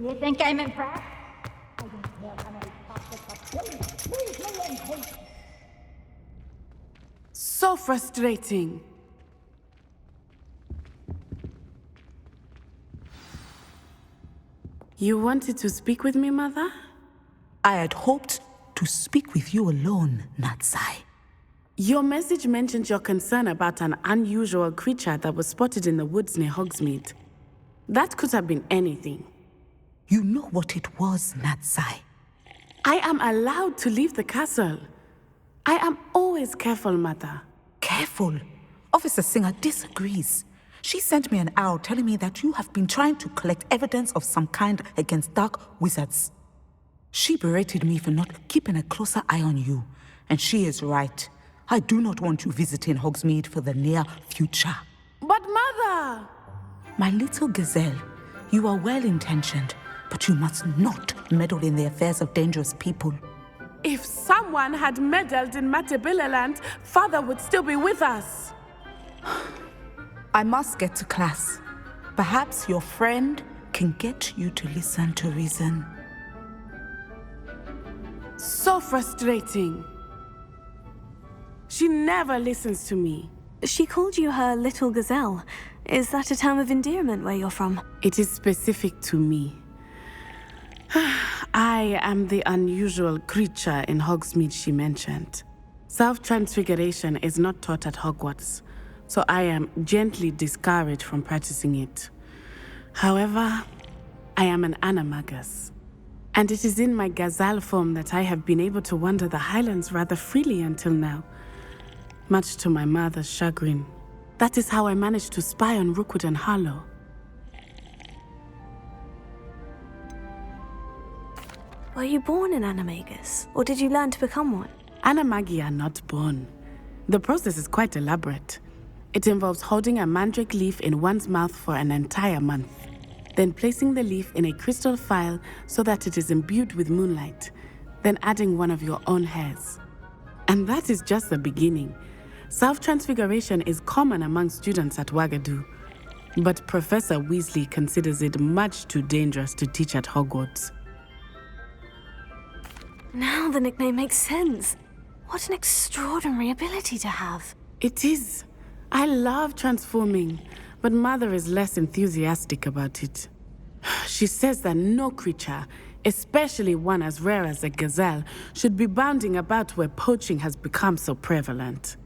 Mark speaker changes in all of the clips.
Speaker 1: You think I'm impressed? I don't care how many chocolates are please me in peace.
Speaker 2: So frustrating. You wanted to speak with me, Mother?
Speaker 3: I had hoped to speak with you alone, Natsai.
Speaker 2: Your message mentioned your concern about an unusual creature that was spotted in the woods near Hogsmeade. That could have been anything.
Speaker 3: You know what it was, Natsai.
Speaker 2: I am allowed to leave the castle. I am always careful, Mother.
Speaker 3: Careful. Officer Singer disagrees. She sent me an owl telling me that you have been trying to collect evidence of some kind against dark wizards. She berated me for not keeping a closer eye on you, and she is right. I do not want you visiting Hogsmeade for the near future.
Speaker 2: But Mother!
Speaker 3: My little gazelle, you are well-intentioned, but you must not meddle in the affairs of dangerous people.
Speaker 2: If someone had meddled in Matabeleland, Father would still be with us.
Speaker 3: I must get to class. Perhaps your friend can get you to listen to reason.
Speaker 2: So frustrating. She never listens to me.
Speaker 4: She called you her little gazelle. Is that a term of endearment where you're from?
Speaker 2: It is specific to me. I am the unusual creature in Hogsmeade she mentioned. Self-transfiguration is not taught at Hogwarts, so I am gently discouraged from practicing it. However, I am an animagus, and it is in my gazelle form that I have been able to wander the Highlands rather freely until now, much to my mother's chagrin. That is how I managed to spy on Rookwood and Harlow.
Speaker 4: Were you born an animagus, or did you learn to become one?
Speaker 2: Animagi are not born. The process is quite elaborate. It involves holding a mandrake leaf in one's mouth for an entire month, then placing the leaf in a crystal phial so that it is imbued with moonlight, then adding one of your own hairs. And that is just the beginning. Self-transfiguration is common among students at Wagadu, but Professor Weasley considers it much too dangerous to teach at Hogwarts.
Speaker 4: Now the nickname makes sense. What an extraordinary ability to have.
Speaker 2: It is. I love transforming, but Mother is less enthusiastic about it. She says that no creature, especially one as rare as a gazelle, should be bounding about where poaching has become so prevalent.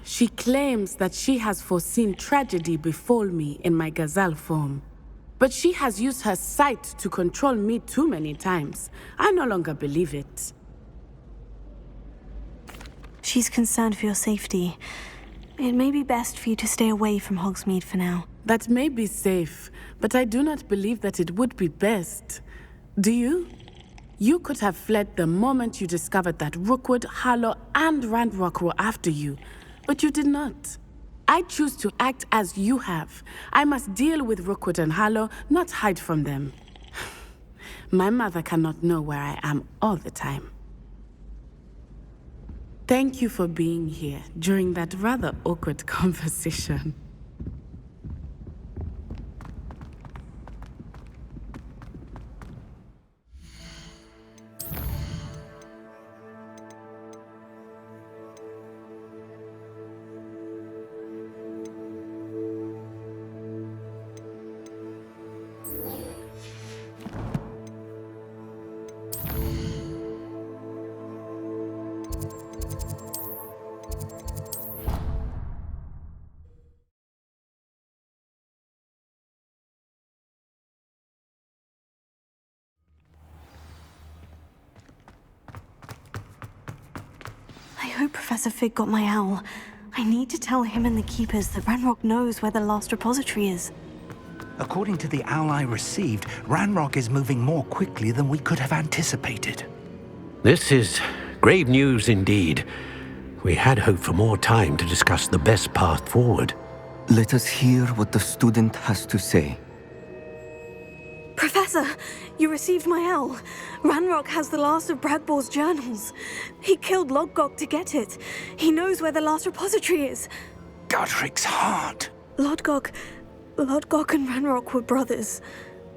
Speaker 2: She claims that she has foreseen tragedy befall me in my gazelle form. But she has used her sight to control me too many times. I no longer believe it.
Speaker 4: She's concerned for your safety. It may be best for you to stay away from Hogsmeade for now.
Speaker 2: That may be safe, but I do not believe that it would be best. Do you? You could have fled the moment you discovered that Rookwood, Harlow, and Ranrock were after you, but you did not. I choose to act as you have. I must deal with Rookwood and Harlow, not hide from them. My mother cannot know where I am all the time. Thank you for being here during that rather awkward conversation.
Speaker 4: I hope Professor Fig got my owl. I need to tell him and the keepers that Ranrock knows where the last repository is.
Speaker 5: According to the owl I received, Ranrock is moving more quickly than we could have anticipated.
Speaker 6: This is grave news indeed. We had hoped for more time to discuss the best path forward.
Speaker 7: Let us hear what the student has to say.
Speaker 4: Professor, you received my owl. Ranrock has the last of Bradbor's journals. He killed Lodgok to get it. He knows where the last repository is.
Speaker 5: Godric's heart.
Speaker 4: Lodgok and Ranrock were brothers.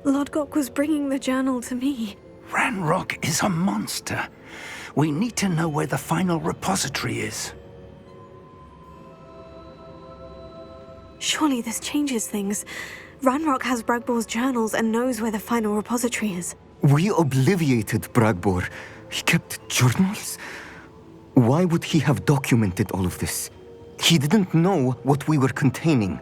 Speaker 4: Lodgok was bringing the journal to me.
Speaker 5: Ranrock is a monster. We need to know where the final repository is.
Speaker 4: Surely this changes things. Ranrock has Bragbor's journals and knows where the final repository is.
Speaker 7: We obliviated Bragbor. He kept journals? Why would he have documented all of this? He didn't know what we were containing.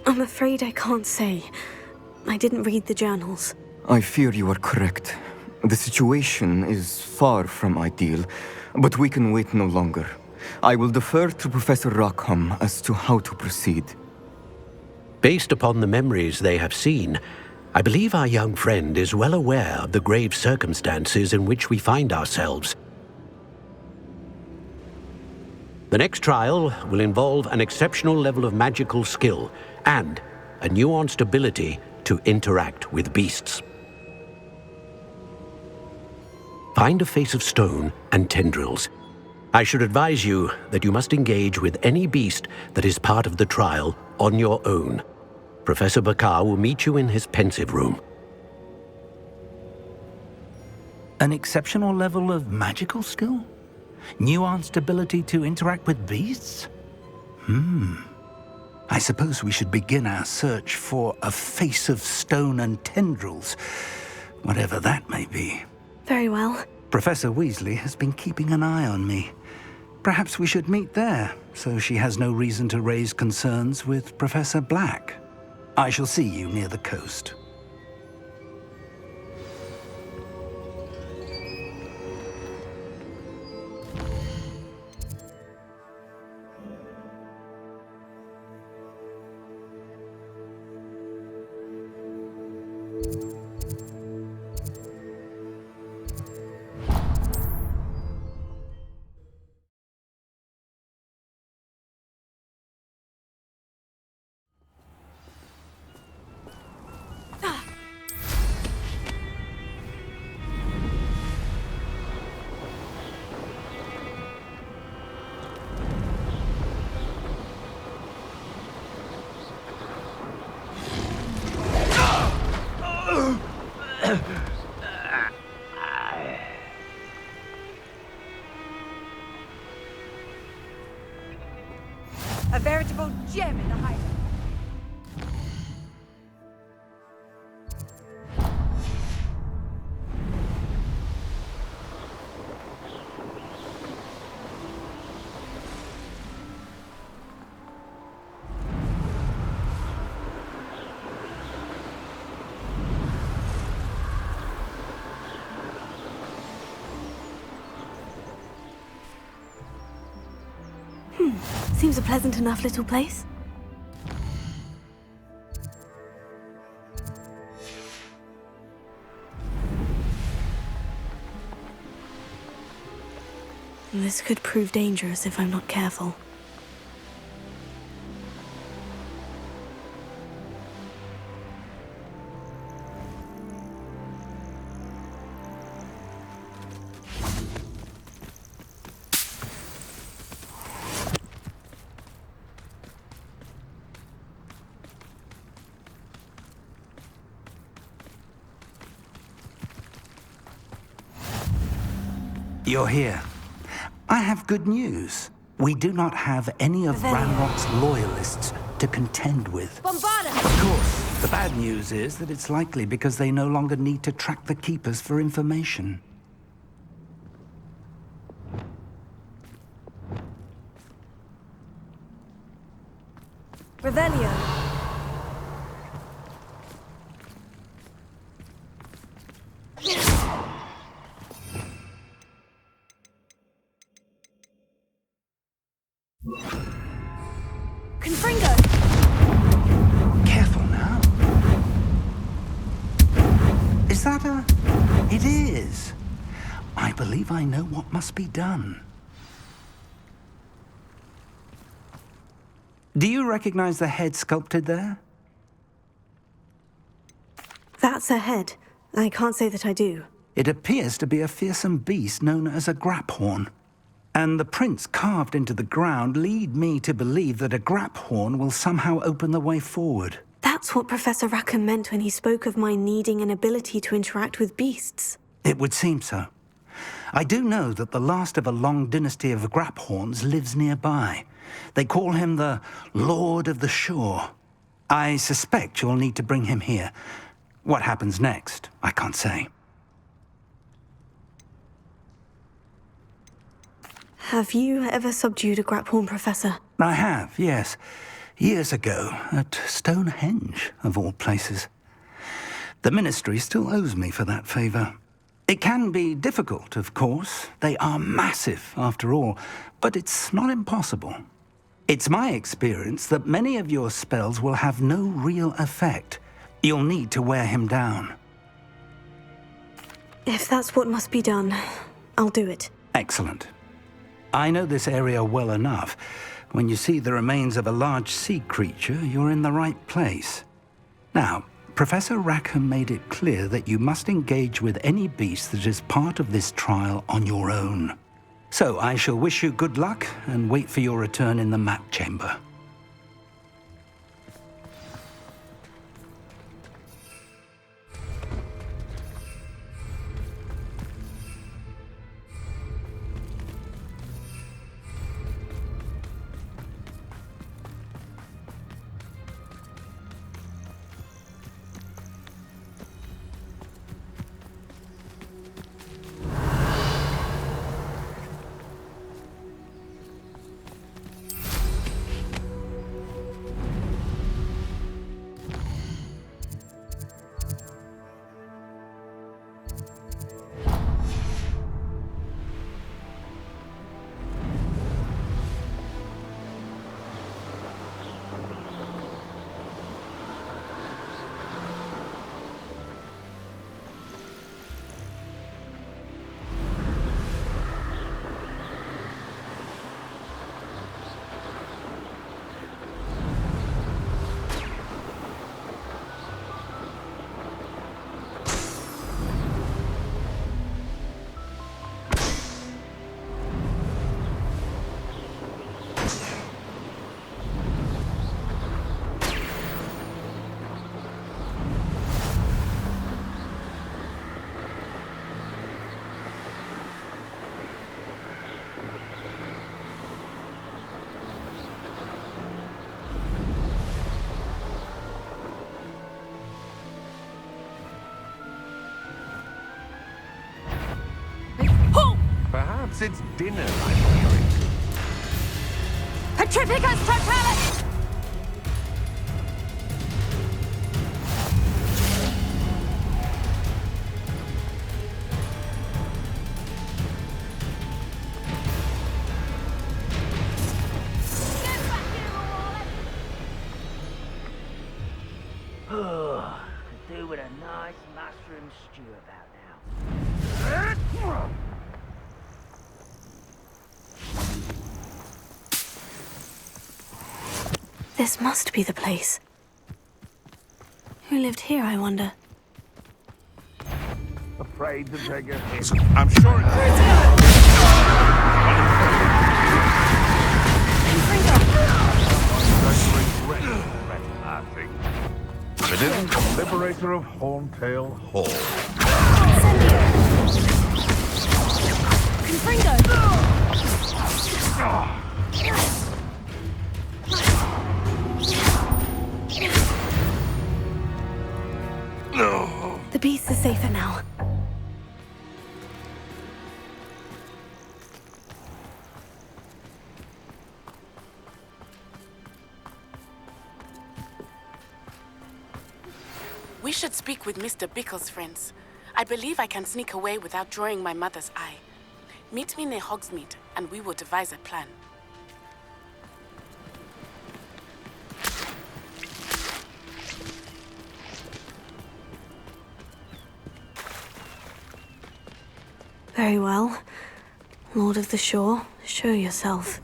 Speaker 4: I'm afraid I can't say. I didn't read the journals.
Speaker 7: I fear you are correct. The situation is far from ideal, but we can wait no longer. I will defer to Professor Rockham as to how to proceed.
Speaker 6: Based upon the memories they have seen, I believe our young friend is well aware of the grave circumstances in which we find ourselves. The next trial will involve an exceptional level of magical skill and a nuanced ability to interact with beasts. Find a face of stone and tendrils. I should advise you that you must engage with any beast that is part of the trial on your own. Professor Bakar will meet you in his pensive room.
Speaker 5: An exceptional level of magical skill? Nuanced ability to interact with beasts? I suppose we should begin our search for a face of stone and tendrils, whatever that may be.
Speaker 4: Very well.
Speaker 5: Professor Weasley has been keeping an eye on me. Perhaps we should meet there, so she has no reason to raise concerns with Professor Black. I shall see you near the coast.
Speaker 1: A veritable gem in the Highlands.
Speaker 4: Seems a pleasant enough little place. This could prove dangerous if I'm not careful.
Speaker 5: You're here. I have good news. We do not have any of Ranrock's loyalists to contend with.
Speaker 1: Bombarda!
Speaker 5: Of course, the bad news is that it's likely because they no longer need to track the Keepers for information.
Speaker 1: Revelio. Confringo!
Speaker 5: Careful now. Is that a... It is. I believe I know what must be done. Do you recognize the head sculpted there?
Speaker 4: That's a head. I can't say that I do.
Speaker 5: It appears to be a fearsome beast known as a graphorn. And the prints carved into the ground lead me to believe that a graphorn will somehow open the way forward.
Speaker 4: That's what Professor Rackham meant when he spoke of my needing an ability to interact with beasts.
Speaker 5: It would seem so. I do know that the last of a long dynasty of graphorns lives nearby. They call him the Lord of the Shore. I suspect you'll need to bring him here. What happens next, I can't say.
Speaker 4: Have you ever subdued a graphorn, Professor?
Speaker 5: I have, yes. Years ago, at Stonehenge, of all places. The Ministry still owes me for that favor. It can be difficult, of course. They are massive, after all, but it's not impossible. It's my experience that many of your spells will have no real effect. You'll need to wear him down.
Speaker 4: If that's what must be done, I'll do it.
Speaker 5: Excellent. I know this area well enough. When you see the remains of a large sea creature, you're in the right place. Now, Professor Rackham made it clear that you must engage with any beast that is part of this trial on your own. So I shall wish you good luck and wait for your return in the map chamber.
Speaker 8: Perhaps it's dinner I'm hearing.
Speaker 1: Petrificus totalis!
Speaker 9: Oh, could do with a nice mushroom stew about now.
Speaker 4: This must be the place. Who lived here, I wonder?
Speaker 8: Afraid to take a hit. I'm sure It isn't the liberator of Horntail Hall. No.
Speaker 4: The beast is safer now.
Speaker 2: We should speak with Mr. Bickle's friends. I believe I can sneak away without drawing my mother's eye. Meet me near Hogsmeade, and we will devise a plan.
Speaker 4: Very well. Lord of the Shore, show yourself.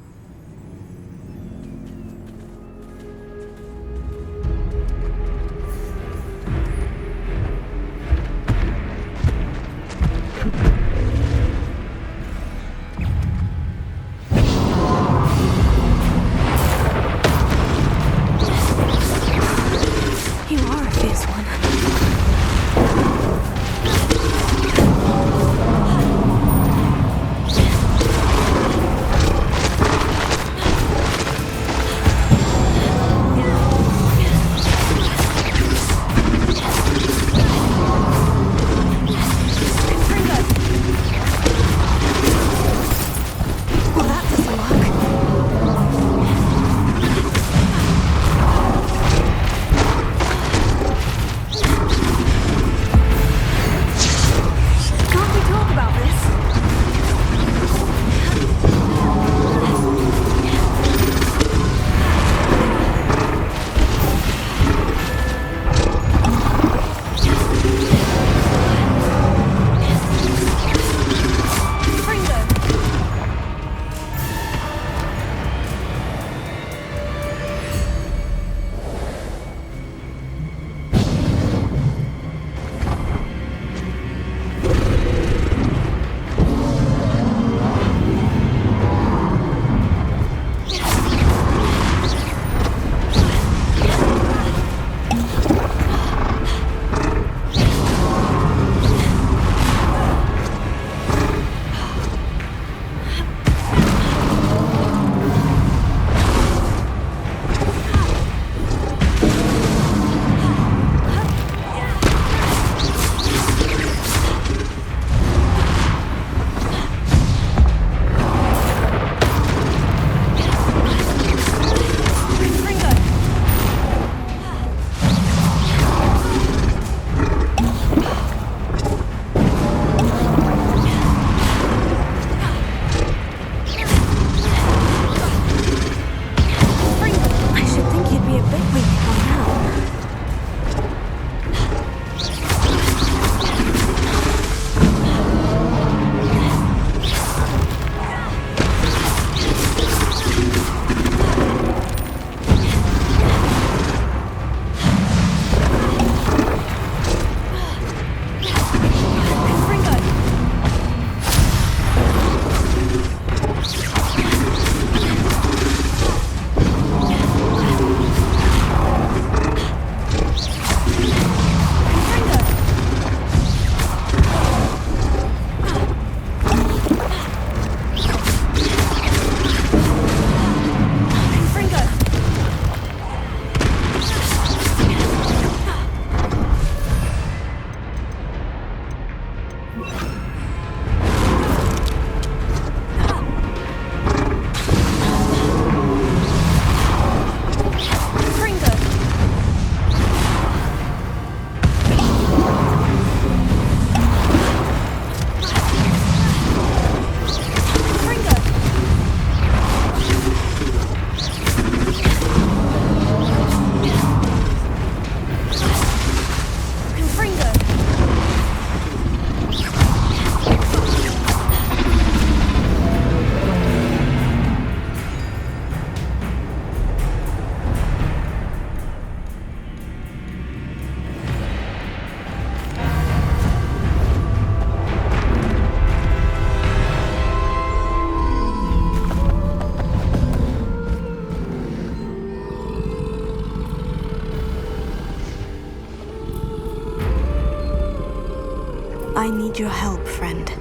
Speaker 4: need your help, friend.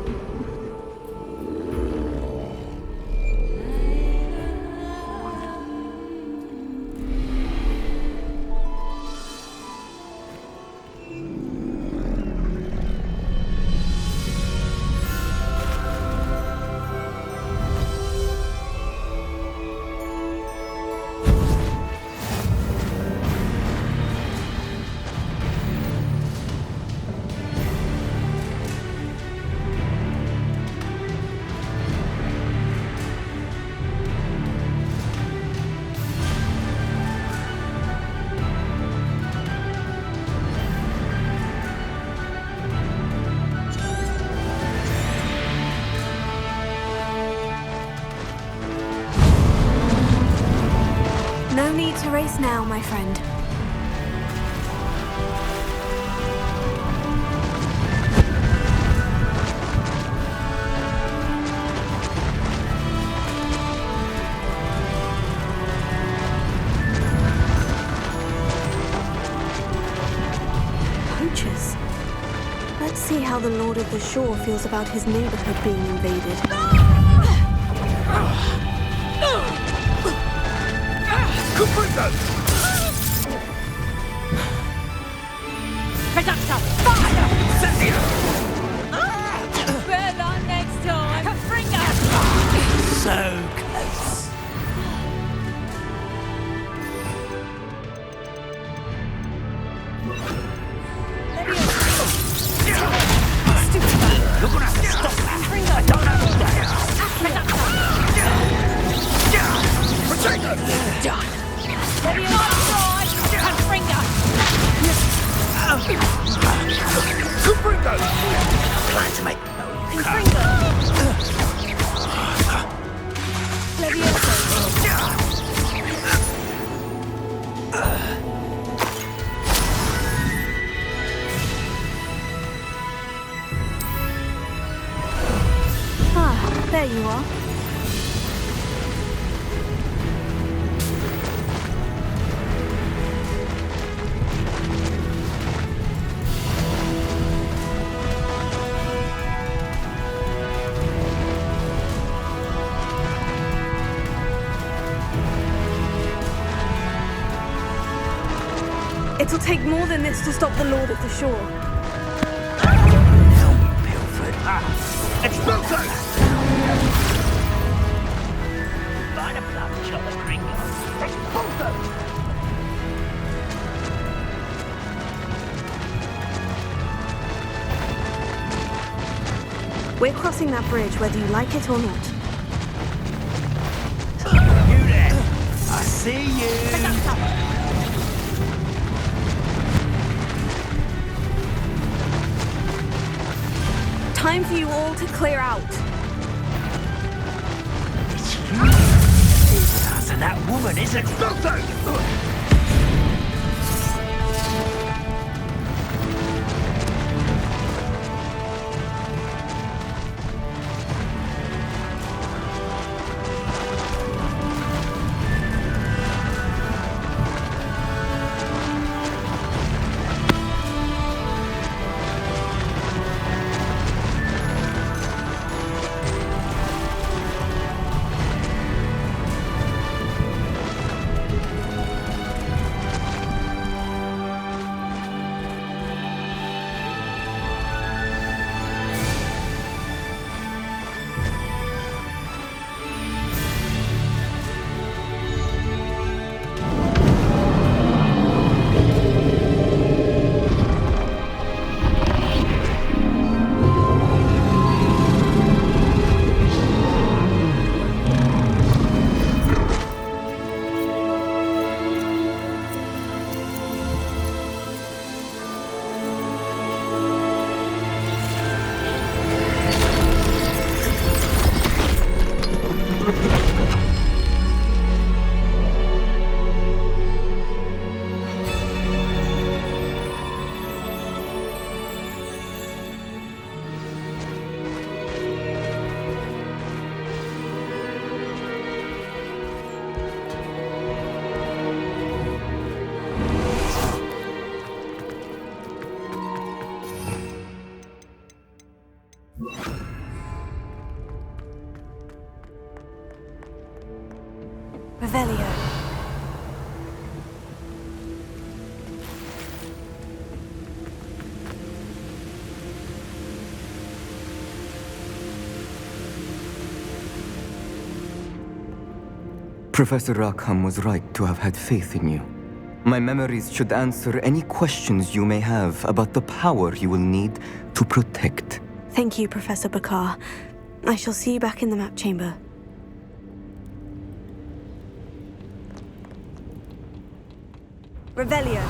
Speaker 4: No need to race now, my friend. Poachers. Let's see how the Lord of the Shore feels about his neighborhood being invaded.
Speaker 1: Reductor, fire! Burn on next time! Confringo!
Speaker 5: So close. You're gonna have to stop that! I don't understand!
Speaker 1: Done!
Speaker 5: Confringo! Plan to make
Speaker 4: Ah, there you are. It'll take more than this to stop the Lord of the Shore.
Speaker 5: Pilford. Expulso!
Speaker 9: Find a blood shot the gringo.
Speaker 5: Expulso!
Speaker 4: We're crossing that bridge whether you like it or not.
Speaker 5: You there! I see you!
Speaker 4: Time for you all to clear out.
Speaker 9: It's you. It's us and that woman, isn't it?
Speaker 4: Revelio.
Speaker 7: Professor Rackham was right to have had faith in you. My memories should answer any questions you may have about the power you will need to protect.
Speaker 4: Thank you, Professor Bakar. I shall see you back in the map chamber. Revelio.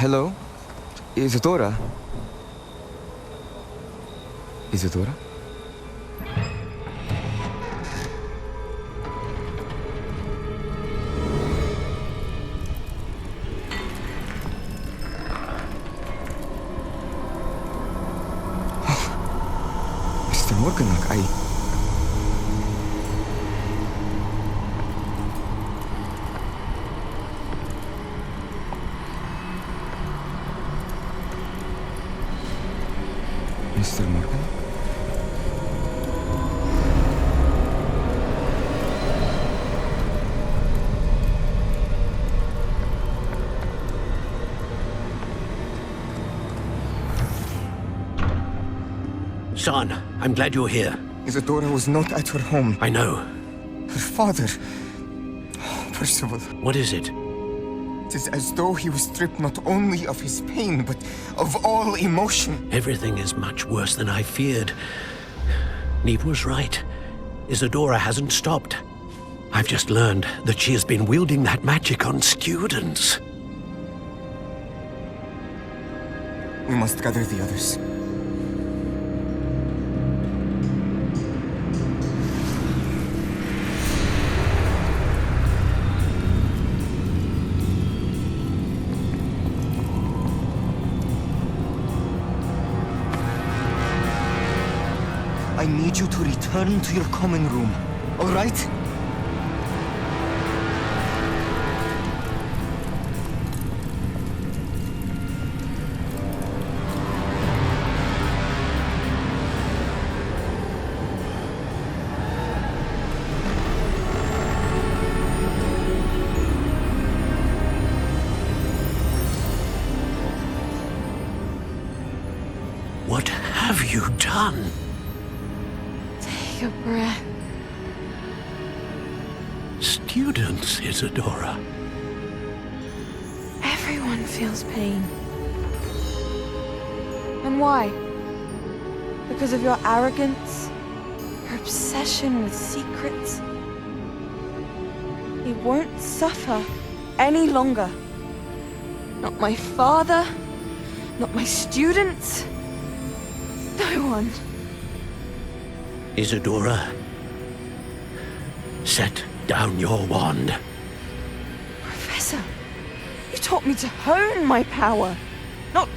Speaker 7: Hello? Isadora? Isadora? Mr. Morganach, Mr. Morgan?
Speaker 6: Son, I'm glad you're here.
Speaker 7: Isadora was not at her home.
Speaker 6: I know.
Speaker 7: Her father... Percival.
Speaker 6: What is it?
Speaker 7: It is as though he was stripped not only of his pain, but of all emotion.
Speaker 6: Everything is much worse than I feared. Neve was right. Isadora hasn't stopped. I've just learned that she has been wielding that magic on students.
Speaker 7: We must gather the others. I need you to return to your common room, all right?
Speaker 6: What have you done?
Speaker 10: Take a breath.
Speaker 6: Students, Isadora.
Speaker 10: Everyone feels pain. And why? Because of your arrogance? Your obsession with secrets? He won't suffer any longer. Not my father, not my students, no one.
Speaker 6: Isadora, set down your wand.
Speaker 10: Professor, you taught me to hone my power, not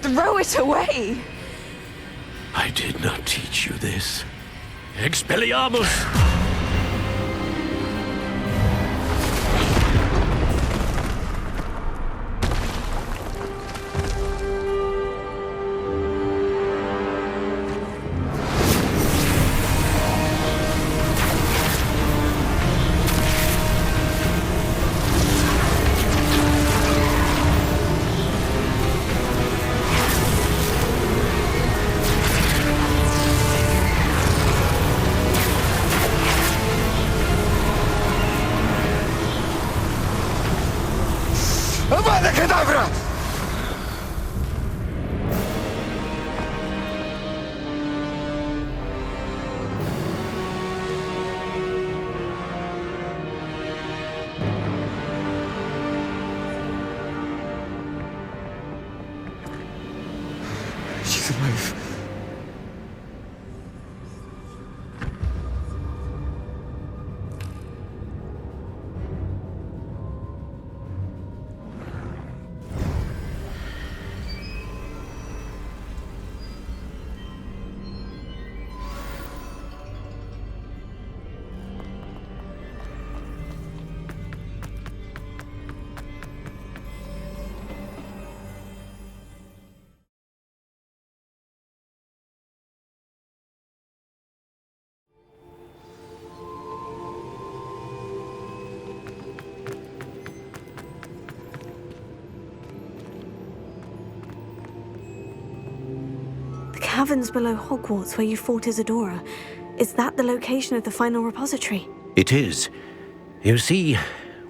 Speaker 10: throw it away.
Speaker 6: I did not teach you this. Expelliarmus!
Speaker 7: life.
Speaker 4: Caverns below Hogwarts where you fought Isadora. Is that the location of the final repository?
Speaker 6: It is. You see,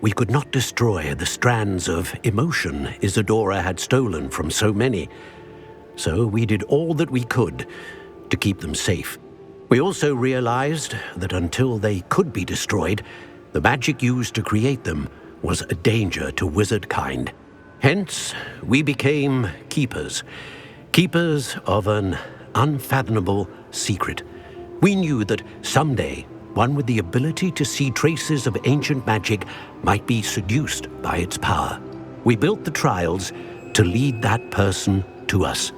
Speaker 6: we could not destroy the strands of emotion Isadora had stolen from so many. So we did all that we could to keep them safe. We also realized that until they could be destroyed, the magic used to create them was a danger to wizard kind. Hence, we became keepers. Keepers of an unfathomable secret. We knew that someday, one with the ability to see traces of ancient magic might be seduced by its power. We built the trials to lead that person to us,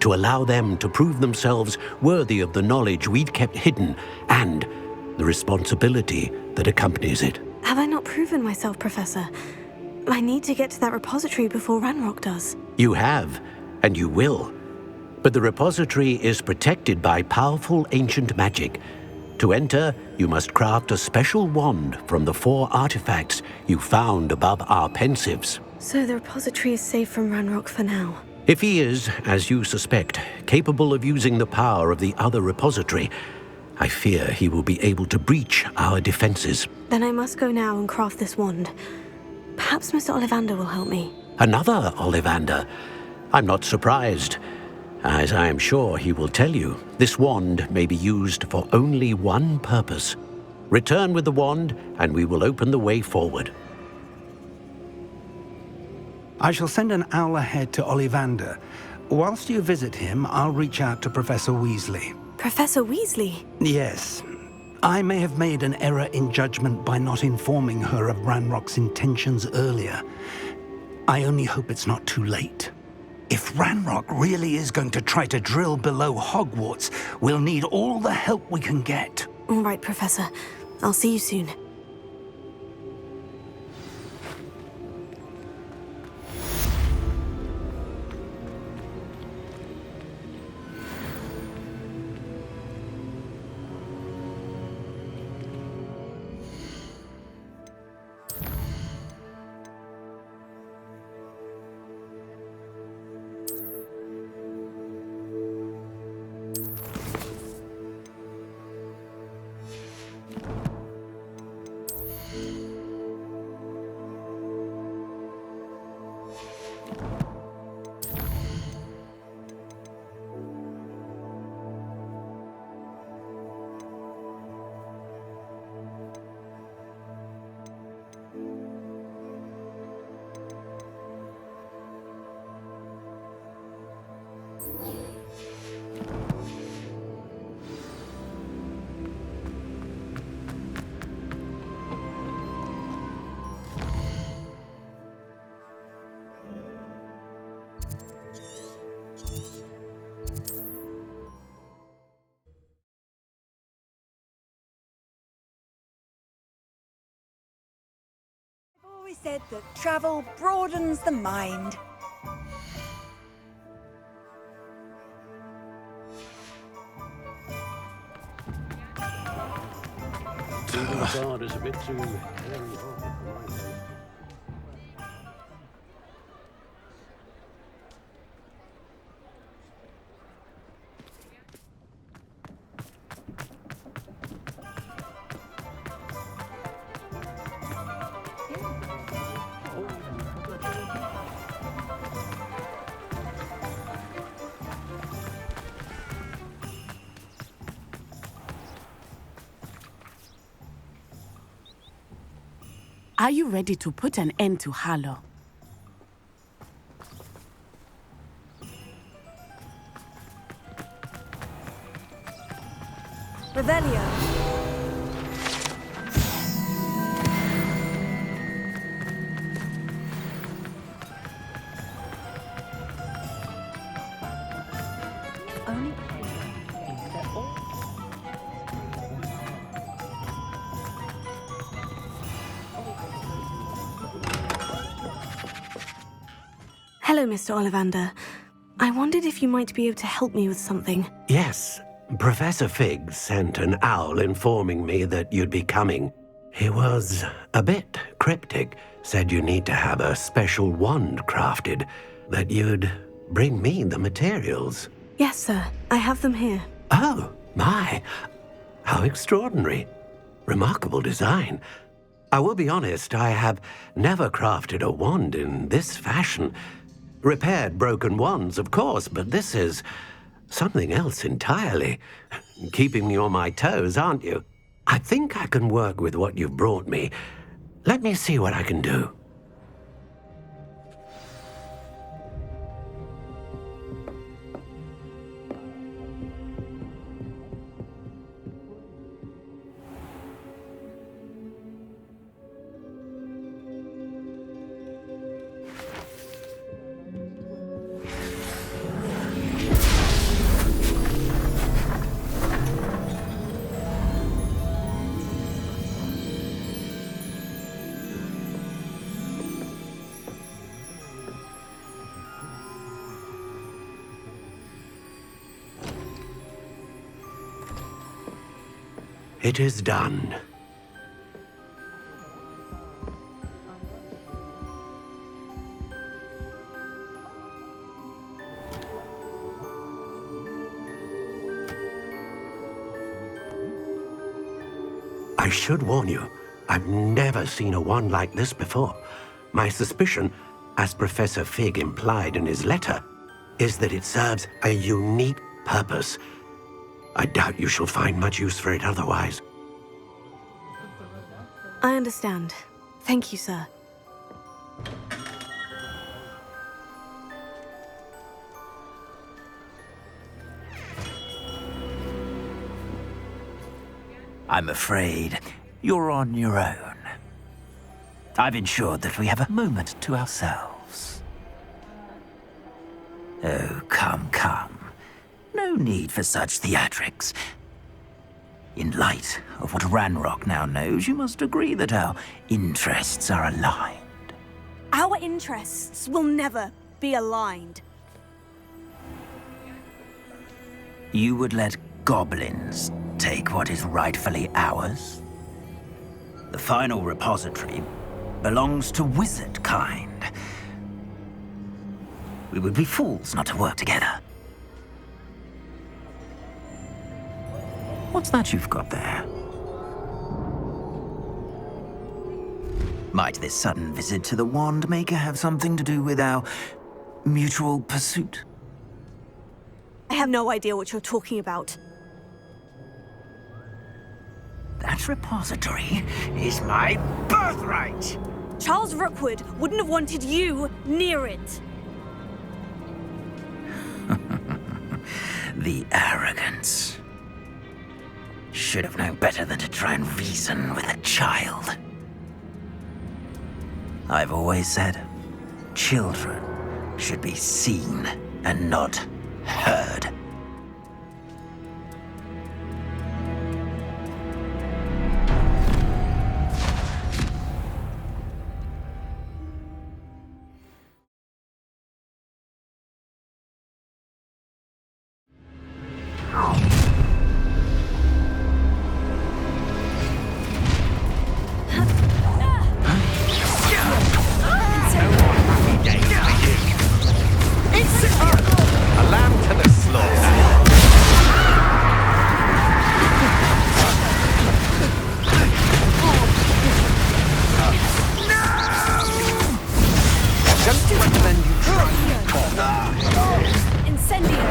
Speaker 6: to allow them to prove themselves worthy of the knowledge we'd kept hidden and the responsibility that accompanies it.
Speaker 4: Have I not proven myself, Professor? I need to get to that repository before Ranrock does.
Speaker 6: You have, and you will. But the repository is protected by powerful ancient magic. To enter, you must craft a special wand from the 4 artifacts you found above our pensives.
Speaker 4: So the repository is safe from Ranrock for now.
Speaker 6: If he is, as you suspect, capable of using the power of the other repository, I fear he will be able to breach our defenses.
Speaker 4: Then I must go now and craft this wand. Perhaps Mr. Ollivander will help me.
Speaker 6: Another Ollivander? I'm not surprised. As I am sure he will tell you, this wand may be used for only one purpose. Return with the wand, and we will open the way forward.
Speaker 5: I shall send an owl ahead to Ollivander. Whilst you visit him, I'll reach out to Professor Weasley.
Speaker 4: Professor Weasley?
Speaker 5: Yes. I may have made an error in judgment by not informing her of Ranrock's intentions earlier. I only hope it's not too late. If Ranrock really is going to try to drill below Hogwarts, we'll need all the help we can get.
Speaker 4: All right, Professor. I'll see you soon.
Speaker 11: Always said that travel broadens the mind.
Speaker 6: God is a bit too very hard for my taste.
Speaker 2: Are you ready to put an end to Harlow?
Speaker 4: Revelio. Hello, Mr. Ollivander. I wondered if you might be able to help me with something.
Speaker 6: Yes, Professor Fig sent an owl informing me that you'd be coming. He was a bit cryptic, said you need to have a special wand crafted, that you'd bring me the materials.
Speaker 4: Yes, sir. I have them here.
Speaker 6: Oh, my. How extraordinary. Remarkable design. I will be honest, I have never crafted a wand in this fashion. Repaired broken wands, of course, but this is something else entirely. Keeping me on my toes, aren't you? I think I can work with what you've brought me. Let me see what I can do. It is done. I should warn you, I've never seen a wand like this before. My suspicion, as Professor Fig implied in his letter, is that it serves a unique purpose. I doubt you shall find much use for it otherwise.
Speaker 4: I understand. Thank you, sir.
Speaker 12: I'm afraid you're on your own. I've ensured that we have a moment to ourselves. Oh, come, come. No need for such theatrics. In light of what Ranrock now knows, you must agree that our interests are aligned.
Speaker 11: Our interests will never be aligned.
Speaker 12: You would let goblins take what is rightfully ours? The final repository belongs to wizard kind. We would be fools not to work together. What's that you've got there? Might this sudden visit to the Wand Maker have something to do with our mutual pursuit?
Speaker 11: I have no idea what you're talking about.
Speaker 12: That repository is my birthright!
Speaker 11: Charles Rookwood wouldn't have wanted you near it.
Speaker 12: The arrogance. Should have known better than to try and reason with a child. I've always said, children should be seen and not heard.
Speaker 11: Incendio!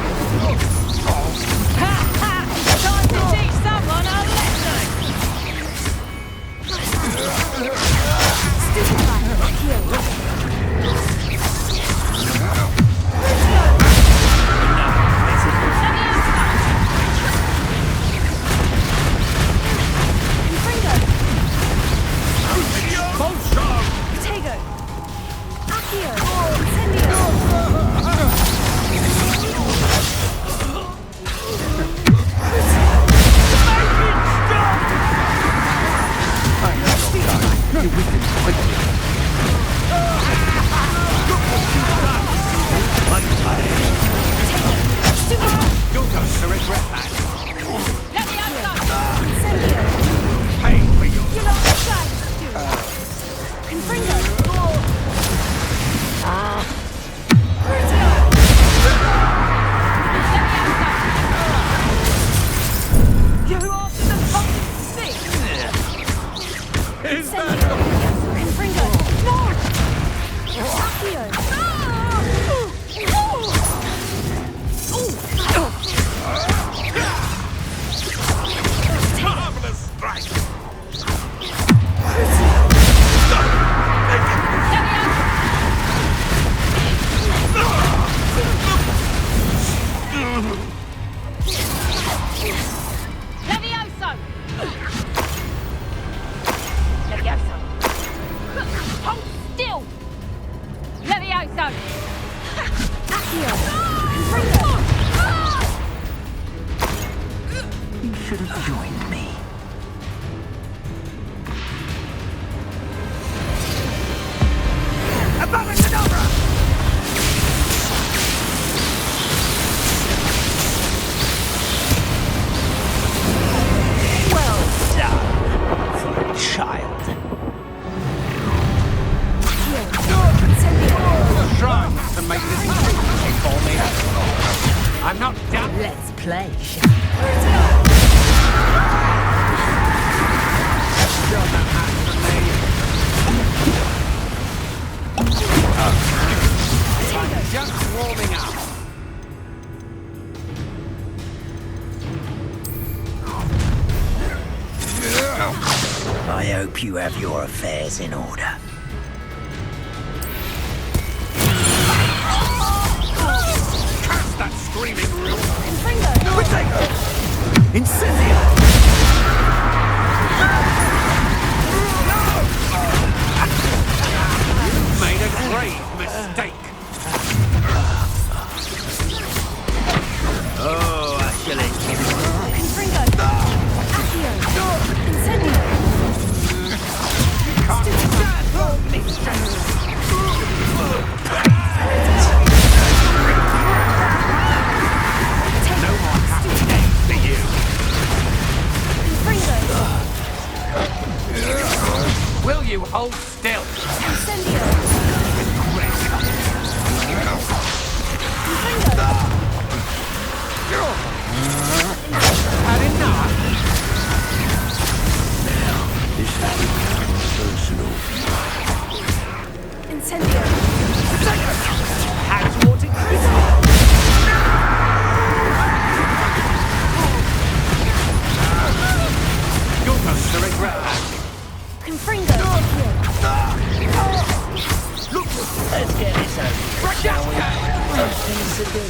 Speaker 8: regret that.
Speaker 9: Let me out!
Speaker 8: Pay for your...
Speaker 4: You know what I'm Confringo!
Speaker 9: You're after the fucking thing!
Speaker 8: Is that...
Speaker 4: Confringo! No! Accio!
Speaker 8: marvelous strike!
Speaker 9: Levioso! Levioso! Hold still! Levioso!
Speaker 4: Accio! Confringo!
Speaker 12: You should have joined me. Well done for a child.
Speaker 8: You're trying to make this easy for me. I'm not done.
Speaker 9: Let's play,
Speaker 8: Still no match for me. I'm just warming up.
Speaker 12: I hope you have your affairs in order.
Speaker 8: Curse that screaming room.
Speaker 12: Incendio!
Speaker 8: Made a grave mistake.
Speaker 12: Oh, I shall
Speaker 4: Confringo! Accio! Incendio!
Speaker 8: Can't stand for mistress. No more happy days for you.
Speaker 4: Confringo!
Speaker 8: Will you hold still?
Speaker 4: Incendio!
Speaker 8: Had enough?
Speaker 6: This has become personal.
Speaker 4: Incendio!
Speaker 8: Hands water You're going to regret that.
Speaker 4: Confringo!
Speaker 12: Let's get this over.
Speaker 8: Shall we?
Speaker 12: Things to do.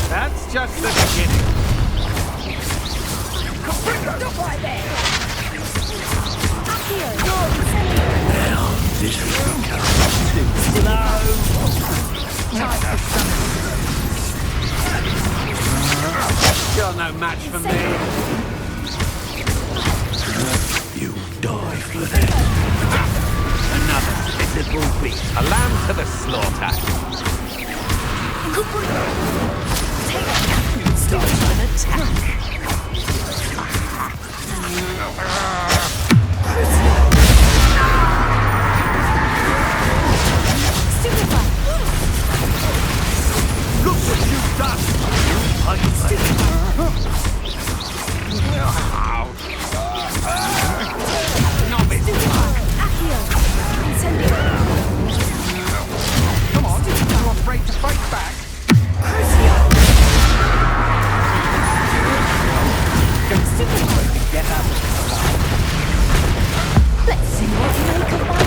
Speaker 8: That's just the beginning.
Speaker 9: Stop right there!
Speaker 4: Accio! Incendio!
Speaker 6: Now, this has become
Speaker 8: You're no match for me.
Speaker 6: you die for that.
Speaker 8: Another pitiful beast. A lamb to the slaughter.
Speaker 12: Starts an attack.
Speaker 8: Look what you've done! Novice!
Speaker 4: Accio! Incendio!
Speaker 8: Come on, you're afraid to fight back? Get up.
Speaker 4: Let's see what you make of my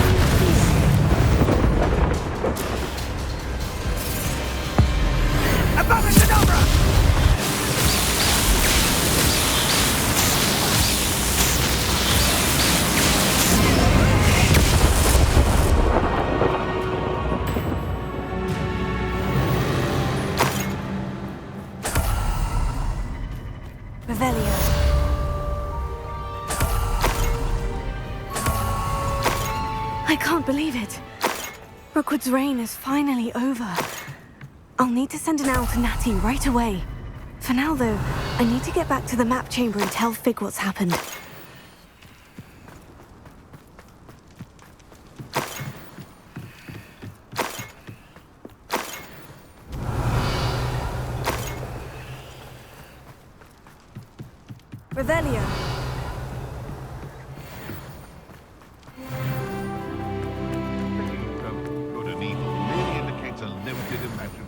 Speaker 4: Revelio. I can't believe it. Rookwood's reign is finally over. I'll need to send an owl to Natty right away. For now, though, I need to get back to the map chamber and tell Fig what's happened. Revelio.
Speaker 13: Good and evil really indicates a limited imagination.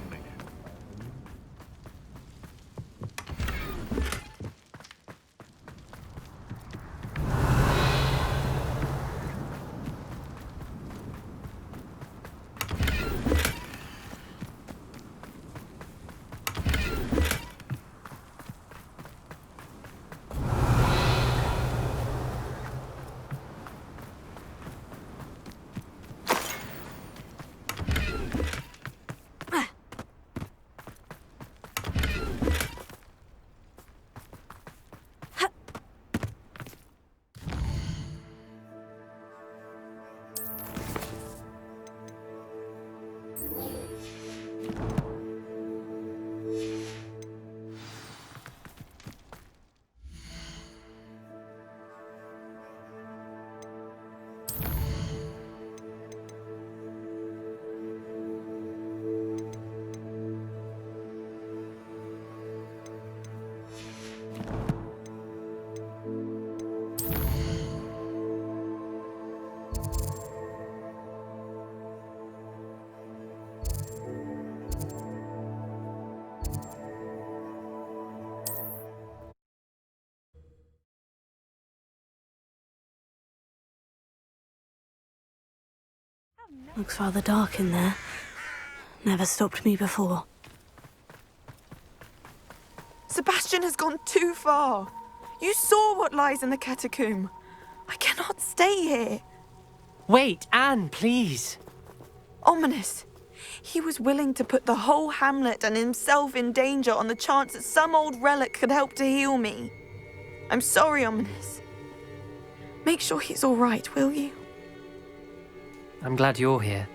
Speaker 4: Looks rather dark in there. Never stopped me before.
Speaker 10: Sebastian has gone too far. You saw what lies in the catacomb. I cannot stay here.
Speaker 14: Wait, Anne, please.
Speaker 10: Ominous. He was willing to put the whole hamlet and himself in danger on the chance that some old relic could help to heal me. I'm sorry, Ominous. Make sure he's all right, will you?
Speaker 14: I'm glad you're here.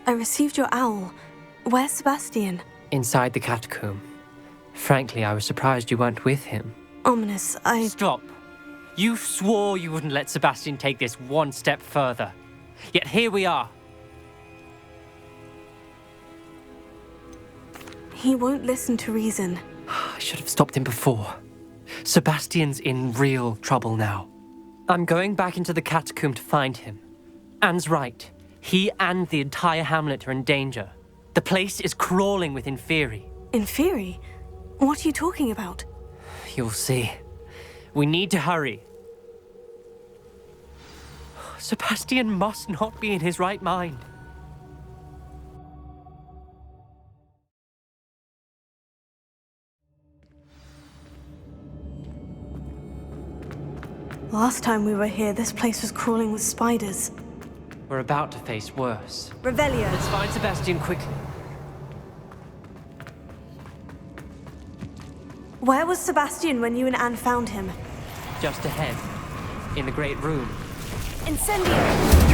Speaker 4: I received your owl. Where's Sebastian?
Speaker 14: Inside the catacomb. Frankly, I was surprised you weren't with him.
Speaker 4: Ominous,
Speaker 14: Stop. You swore you wouldn't let Sebastian take this one step further. Yet here we are.
Speaker 4: He won't listen to reason.
Speaker 14: I should have stopped him before. Sebastian's in real trouble now. I'm going back into the catacomb to find him. Anne's right. He and the entire hamlet are in danger. The place is crawling with Inferi.
Speaker 4: Inferi? What are you talking about?
Speaker 14: You'll see. We need to hurry. Sebastian must not be in his right mind.
Speaker 4: Last time we were here, this place was crawling with spiders.
Speaker 14: We're about to face worse.
Speaker 4: Revelio.
Speaker 14: Let's find Sebastian quickly.
Speaker 4: Where was Sebastian when you and Anne found him?
Speaker 14: Just ahead, in the great room.
Speaker 4: Incendio!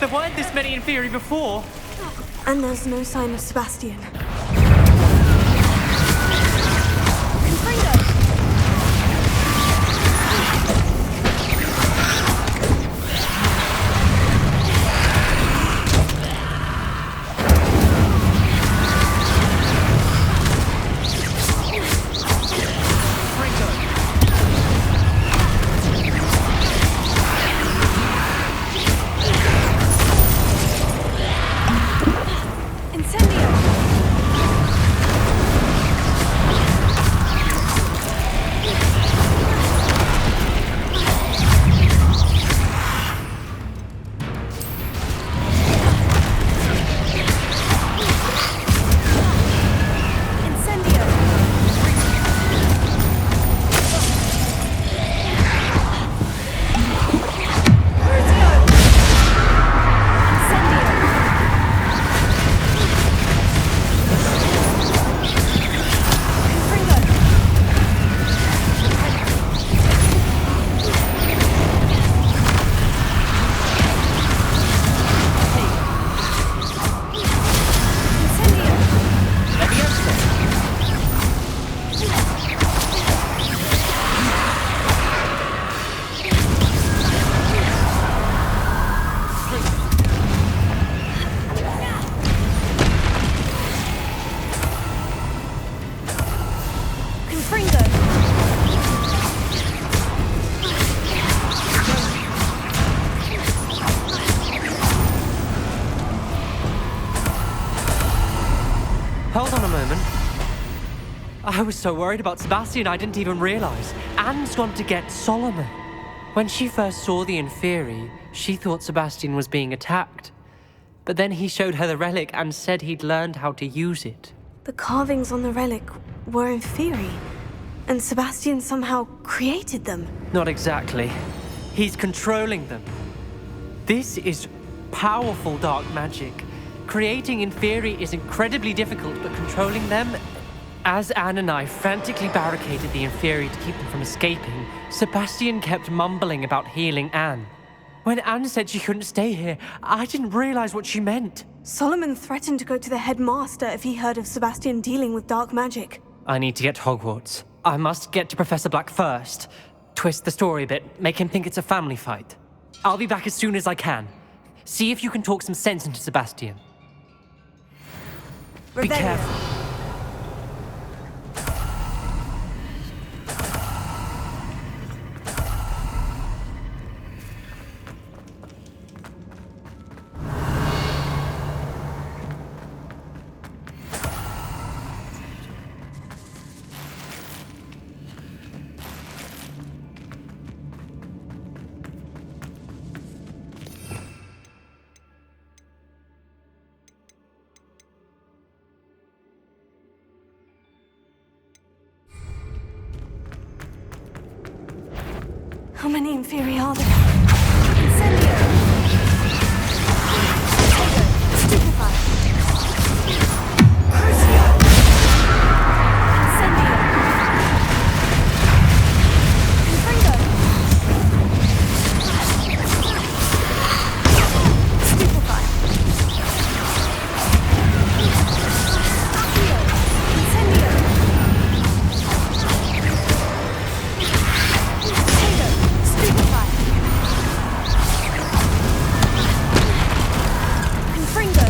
Speaker 14: There weren't this many Inferi before.
Speaker 4: And there's no sign of Sebastian. Confringo!
Speaker 14: Hold on a moment. I was so worried about Sebastian I didn't even realize. Anne's gone to get Solomon. When she first saw the Inferi, she thought Sebastian was being attacked. But then he showed her the relic and said he'd learned how to use it.
Speaker 4: The carvings on the relic were Inferi, and Sebastian somehow created them.
Speaker 14: Not exactly. He's controlling them. This is powerful dark magic. Creating Inferi is incredibly difficult, but controlling them... As Anne and I frantically barricaded the Inferi to keep them from escaping, Sebastian kept mumbling about healing Anne. When Anne said she couldn't stay here, I didn't realize what she meant.
Speaker 4: Solomon threatened to go to the headmaster if he heard of Sebastian dealing with dark magic.
Speaker 14: I need to get to Hogwarts. I must get to Professor Black first. Twist the story a bit, make him think it's a family fight. I'll be back as soon as I can. See if you can talk some sense into Sebastian. Be careful.
Speaker 4: How many Inferi are there? Incendio! Stupefy! Crucio! Incendio! Confringo! Stupefy! Accio! Incendio! Stupefy! Confringo!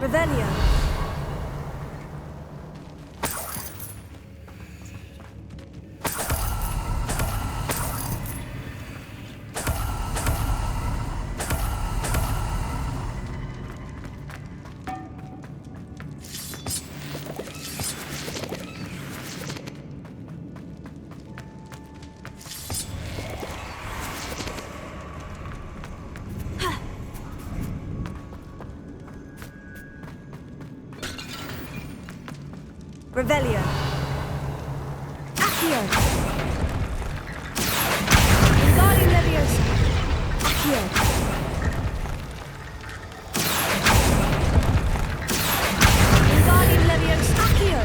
Speaker 4: Revelio! Revelio! Accio! Wingardium Leviosa! Accio! Wingardium Leviosa! Accio!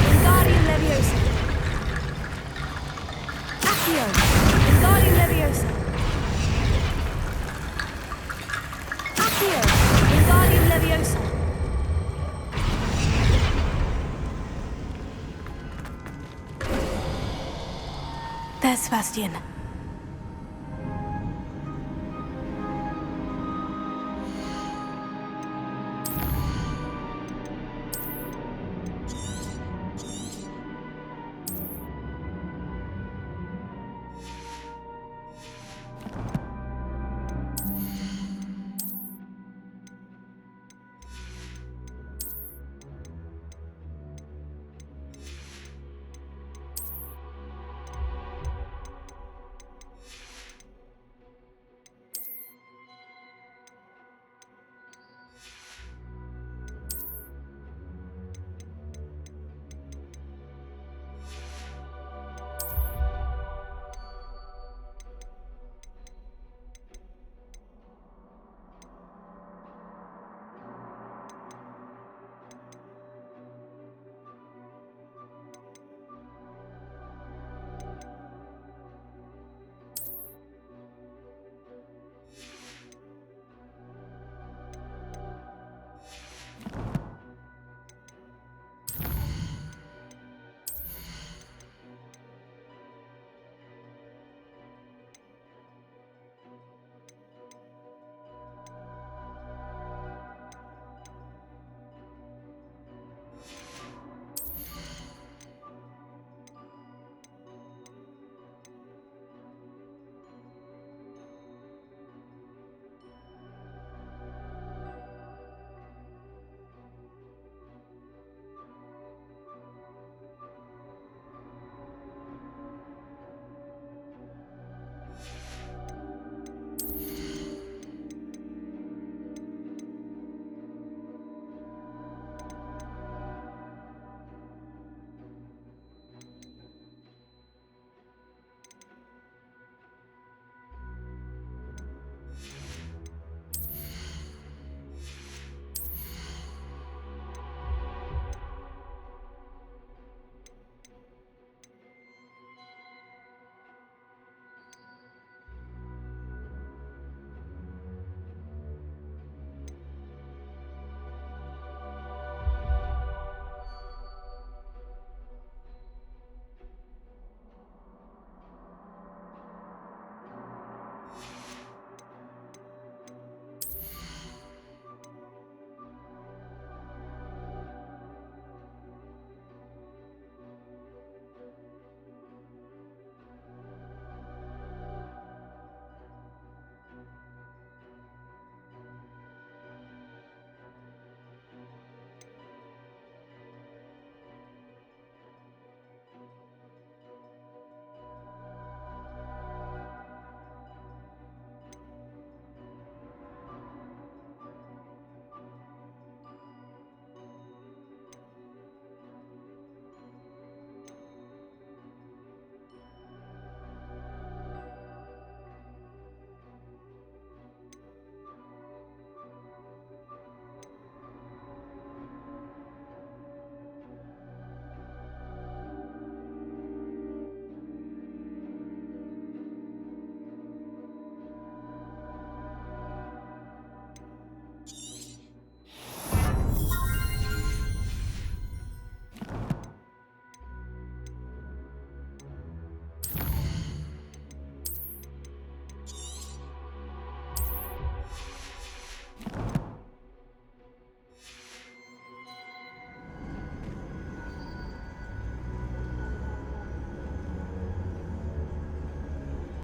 Speaker 4: Wingardium Leviosa! Accio! Wingardium Leviosa! Accio! Wingardium Leviosa! There's Sebastian.